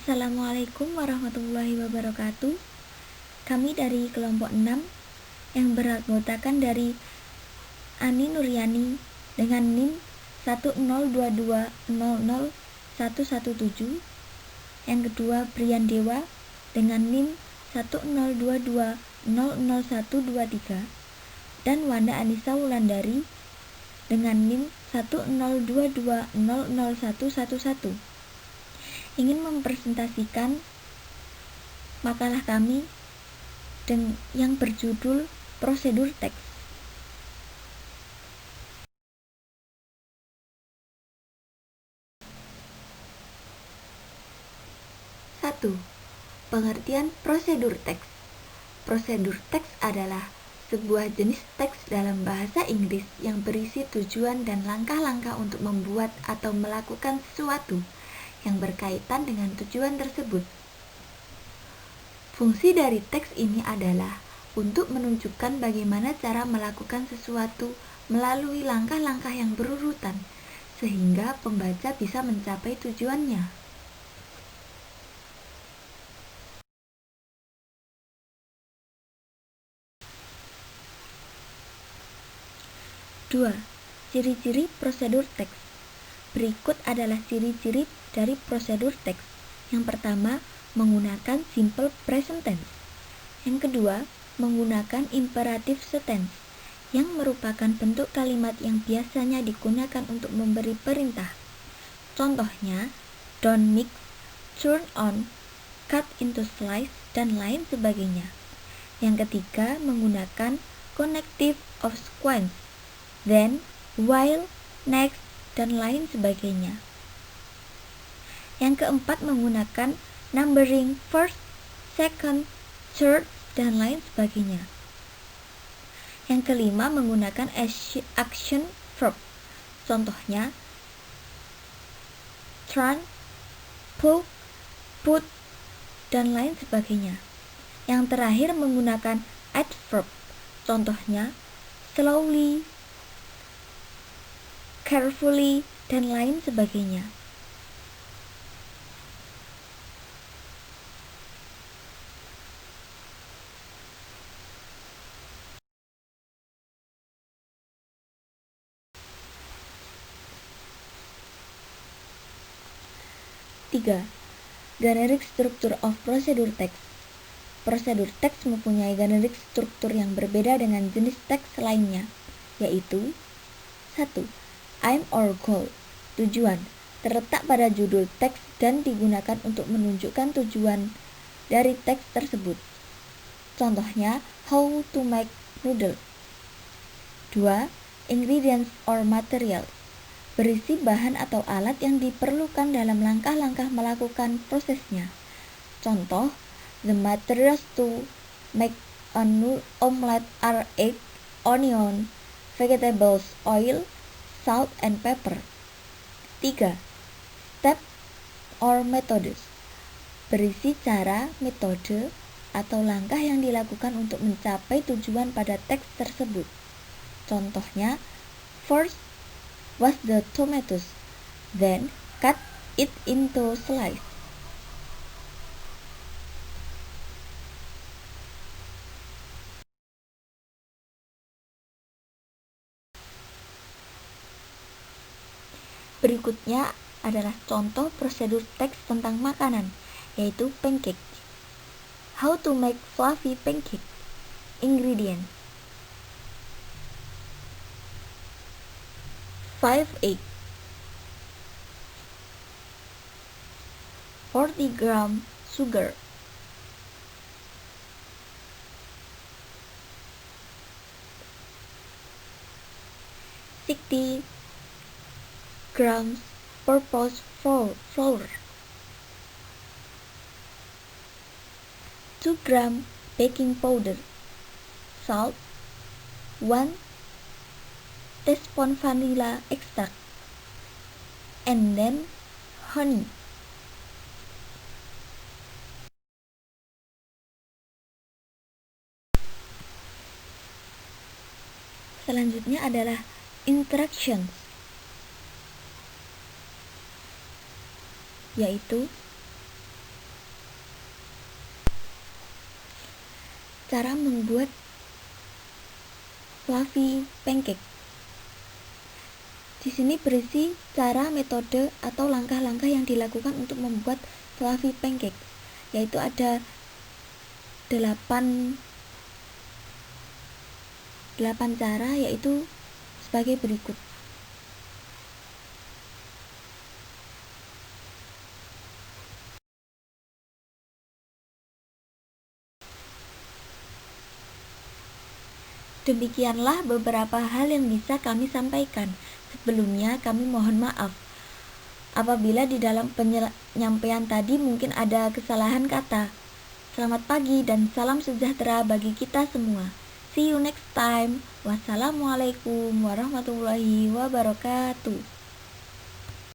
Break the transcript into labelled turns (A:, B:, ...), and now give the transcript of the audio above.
A: Assalamualaikum warahmatullahi wabarakatuh. Kami dari kelompok 6 yang beranggotakan dari Ani Nuryani dengan NIM 102200117, yang kedua Brian Dewa dengan NIM 102200123, dan Wanda Anissa Wulandari dengan NIM 102200111. Ingin mempresentasikan makalah kami yang berjudul prosedur teks. Satu, pengertian prosedur teks. Prosedur teks adalah sebuah jenis teks dalam bahasa Inggris yang berisi tujuan dan langkah-langkah untuk membuat atau melakukan sesuatu yang berkaitan dengan tujuan tersebut. Fungsi dari teks ini adalah untuk menunjukkan bagaimana cara melakukan sesuatu melalui langkah-langkah yang berurutan, sehingga pembaca bisa mencapai tujuannya. Dua, ciri-ciri prosedur teks. Berikut adalah ciri-ciri dari prosedur teks. Yang pertama, menggunakan simple present tense. Yang kedua, menggunakan imperative tense, yang merupakan bentuk kalimat yang biasanya digunakan untuk memberi perintah. Contohnya, don't mix, turn on, cut into slice, dan lain sebagainya. Yang ketiga, menggunakan connective of sequence, then, while, next, dan lain sebagainya. Yang keempat, menggunakan numbering first, second, third, dan lain sebagainya. Yang kelima, menggunakan action verb. Contohnya, turn, pull, put, dan lain sebagainya. Yang terakhir, menggunakan adverb. Contohnya, slowly, carefully, dan lain sebagainya. Tiga, generic structure of procedure text. Prosedur teks mempunyai generic struktur yang berbeda dengan jenis teks lainnya, yaitu 1. Aim or goal, tujuan, terletak pada judul teks dan digunakan untuk menunjukkan tujuan dari teks tersebut. Contohnya, how to make noodle. 2. Ingredients or materials, berisi bahan atau alat yang diperlukan dalam langkah-langkah melakukan prosesnya. Contoh, the materials to make an omelette are egg, onion, vegetables, oil, salt, and pepper. 3. Step or methods, berisi cara, metode, atau langkah yang dilakukan untuk mencapai tujuan pada teks tersebut. Contohnya, first, wash the tomatoes, then cut it into slices. Berikutnya adalah contoh prosedur teks tentang makanan, yaitu pancake. How to make fluffy pancake. Ingredient: 5 eggs, 40 gram sugar, 60 grams purpose flour, 2 gram baking powder, salt, 1 teaspoon vanilla extract, and then honey. Selanjutnya adalah instructions, yaitu cara membuat fluffy pancake. Di sini berisi cara, metode, atau langkah-langkah yang dilakukan untuk membuat fluffy pancake, yaitu ada 8 cara, yaitu sebagai berikut. Demikianlah beberapa hal yang bisa kami sampaikan. Sebelumnya kami mohon maaf apabila di dalam penyampaian tadi mungkin ada kesalahan kata. Selamat pagi dan salam sejahtera bagi kita semua. See you next time. Wassalamualaikum warahmatullahi wabarakatuh.